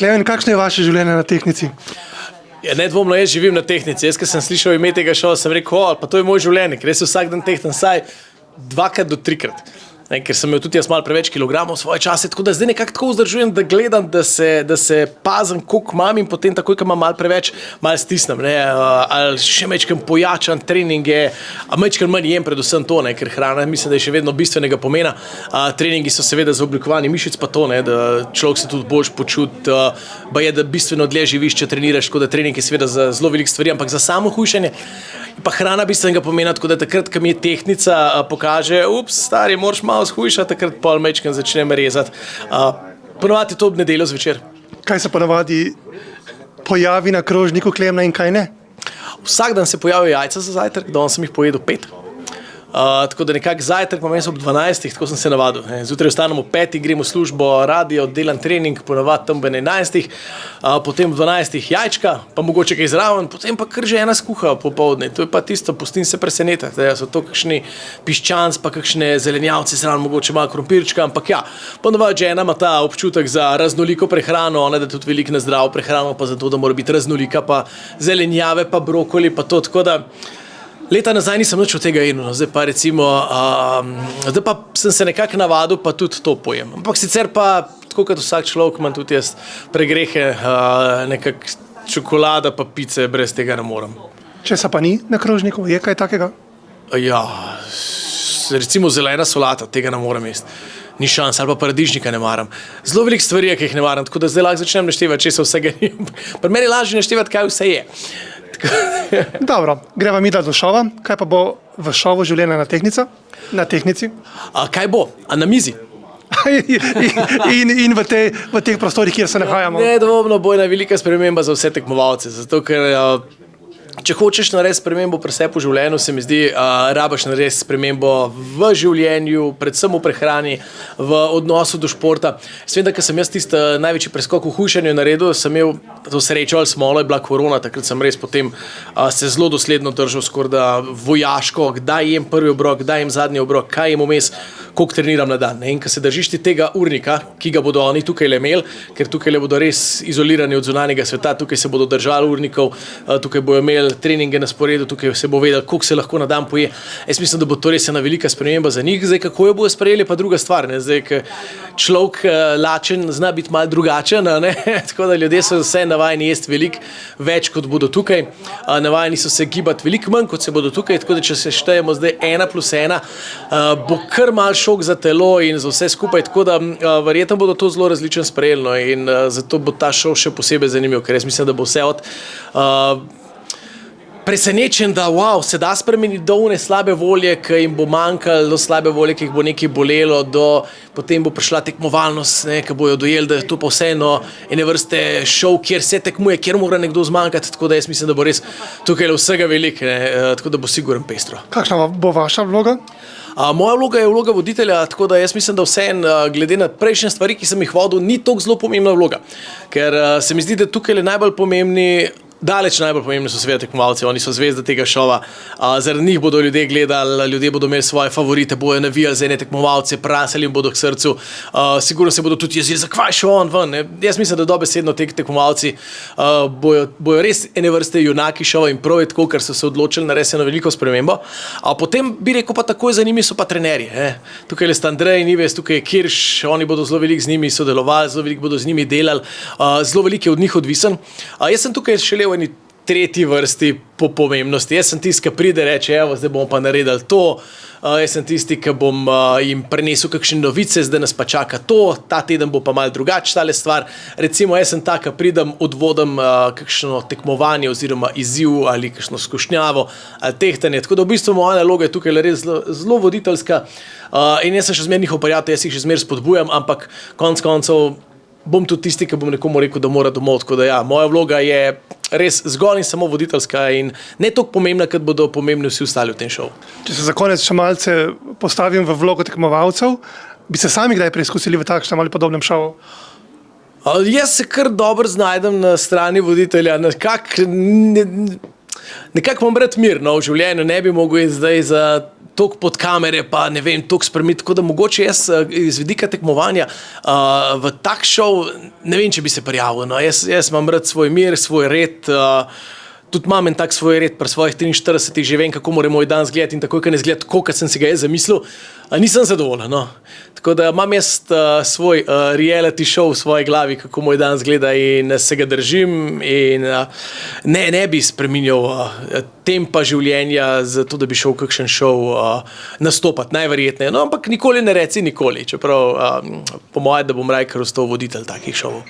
Klemen, kakšno je vaše življenje na tehtnici? Ja, nedvomno jaz živim na tehtnici. Jaz, ko sem slišal ime tega šova, sem rekel, pa to je moj življenje, ker jaz vsak dan tehtam vsaj 2 do 3 krat. Ker sem imel tudi jaz malo preveč kilogramov v svoje čase, tako da zdaj nekako tako vzdržujem, da gledam, da se pazim, koliko imam in potem takoj, ko imam malo preveč, malo stisnem, ali še mečkam pojačam treninge, a mečkam manj jem predvsem to, ker hrana mislim, da je še vedno bistvenega pomena. Treningi so seveda za oblikovanje mišic pa to, da človek se tudi boljš počuti, da bistveno dlje živiš, če treniraš, tako da trening je seveda za zelo veliko stvari, ampak za samo hujšanje pa hrana bistvenega pomena, tako da takrat, ko mi je tehtnica pokaže, stari, moraš malo shujšati, takrat pol mečkam začnem rezati. Ponovadi to ob nedeljo zvečer. Kaj se ponavadi pojavi na krožniku Klemna in kaj ne? Vsak dan se pojavijo jajca za zajtrk, danes sem jih pojedel 5. Tako da nekako zajtrk imam jaz ob 12, tako sem se navadil. Zjutraj vstanem ob 5, grem v službo, radio, delam trening, ponavadi tam ob 11, potem ob 12 jajčka, pa mogoče kaj zraven, potem pa kar žena skuha popoldne. To je pa tisto, pustim se presenetiti, da so to kakšni piščanc, pa kakšne zelenjavce zraven, mogoče malo krompirčka, ampak ja, ponavadi žena ima ta občutek za raznoliko prehrano, ona da tudi veliko na zdravo prehrano, pa zato, da mora biti raznolika, pa zelenjave, pa brokoli, pa to, tako da leta nazaj nisem nič od tega jedel, zdaj pa recimo, zdaj pa sem se nekako navadil, pa tudi to pojem. Ampak sicer pa, tako kot vsak človek, imam tudi jaz pregrehe, nekak čokolada pa pice, brez tega ne morem. Česa pa ni na krožniku, je kaj takega? Ja, recimo zelena solata, tega ne morem jesti. Ni šans, ali pa paradižnika ne maram. Zelo veliko stvari, ki jih ne maram, tako da zdaj lahko začnem naštevati, če se vsega ni. Pri meni je lažje naštevati, kaj vse je. Dobro, greva mi do šova. Kaj pa bo v šovu življenja na tehtnici? Kaj bo? A na mizi? in v teh prostorih, kjer se nahajamo? Nedvomno bo ena velika sprememba za vse tekmovalce, zato ker če hočeš narediti spremembo pri sebi v življenju, se mi zdi, rabiš narediti spremembo v življenju, predvsem v prehrani, v odnosu do športa. Vem, da ko sem jaz tisti največji preskok v hujšanju naredil, sem imel to srečo ali smolo, je bila korona, takrat sem res potem se zelo dosledno držal skoraj vojaško, kdaj jem prvi obrok, kdaj jem zadnji obrok, kaj jem vmes, koliko treniram na dan. In ko se držiš ti tega urnika, ki ga bodo oni tukaj imeli, ker tukaj bodo res izolirani od zunanjega sveta, tukaj se bodo držali urnikov, tukaj bodo imeli treninge na sporedu, tukaj se bo vedel, koliko se lahko na dan poje. Jaz mislim, da bo to res ena velika sprememba za njih. Zdaj, kako jo bojo sprejeli, pa druga stvar. Zdaj, človek lačen zna biti malo drugačen, tako da ljudje so vse navajeni jesti veliko več, kot bodo tukaj. Navajeni so se gibati veliko manj, kot se bodo tukaj, tako da če se štejemo zdaj 1+1, bo kar mal šok za telo in za vse skupaj, tako da verjetno bodo to zelo različno sprejeli in zato bo ta šov še posebej zanimiv, ker jaz mislim, da bo vse od presenečen, da se da spremeniti do one slabe volje, ki jim bo manjkalo, do slabe volje, ki jih bo nekaj bolelo, do potem bo prišla tekmovalnost, ki bojo dojeli, da je to pa vseeno ene vrste šov, kjer se tekmuje, kjer mora nekdo zmanjkati, tako da jaz mislim, da bo res tukaj vsega veliko, tako da bo sigurno pestro. Kakšna bo vaša vloga? Moja vloga je vloga voditelja, tako da jaz mislim, da vseeno, glede na prejšnje stvari, ki sem jih vodil, ni toliko zelo pomembna vloga, ker se mi zdi, da tukaj je najbolj pomembni, daleč najbolj pomembni so seveda tekmovalci, oni so zvezde tega šova, zaradi njih bodo ljudje gledali, ljudje bodo imeli svoje favorite, bojo navijali za ene tekmovalce, prasali jim bodo k srcu, sigurno se bodo tudi jezili, zakaj še on ven, Jaz mislim, da dobesedno te tekmovalci bojo res ene vrste junaki šova in prav je tako, ker so se odločili narediti eno veliko spremembo. Potem bi rekel pa takoj za njimi so pa trenerji. Tukaj je Andrej Nives, tukaj je Kirš, oni bodo zelo veliko z njimi sodelovali, zelo veliko bodo z njimi delali, zelo veliko je od njih odvisen. Jaz sem tukaj šele v eni tretji vrsti po pomembnosti. Jaz sem tisti, ki pride, reče, evo, zdaj bomo pa naredili to. Jaz sem tisti, ki bom jim prenesel kakšne novice, zdaj nas pa čaka to, ta teden bo pa malo drugače tale stvar. Recimo, jaz sem ta, ki pridem, odvodim kakšno tekmovanje oziroma izziv ali kakšno skušnjavo ali tehtanje. Tako da v bistvu moja naloga je tukaj res zelo voditeljska in jaz sem še zmeraj njihov prijatelj, jaz jih še zmeraj spodbujam, ampak konec koncev bom tudi tisti, ki bom nekomu rekel, da mora domov, tako da ja, moja vloga je res zgolj in samo voditeljska in ne toliko pomembna, kot bodo pomembni vsi ostali v tem šovu. Če se za konec še malce postavim v vlogo tekmovalcev, bi se sami kdaj preizkusili v takšnem ali podobnem šovu? Jaz se kar dobro znajdem na strani voditelja, nekako imam rad mir, no, v življenju ne bi mogel iti zdaj za toliko pod kamere, pa ne vem, toliko spremeniti, tako da mogoče jaz iz vidika tekmovanja v tak šov, ne vem, če bi se prijavil, no, jaz imam rad svoj mir, svoj red, tudi imam en tak svoj red, pri svojih 43 že vem, kako mora moj dan izgledati in takoj, ko ne izgleda tako, kot sem si ga jaz zamislil, nisem zadovoljen, no. Tako da imam jaz svoj reality show v svoji glavi, kako moj dan izgleda in se ga držim in ne bi spreminjal tempa življenja zato, da bi šel v kakšen show nastopati, najverjetneje. No, ampak nikoli ne reci nikoli, čeprav po mojem, da bom raje kar ostal voditelj takih šovov.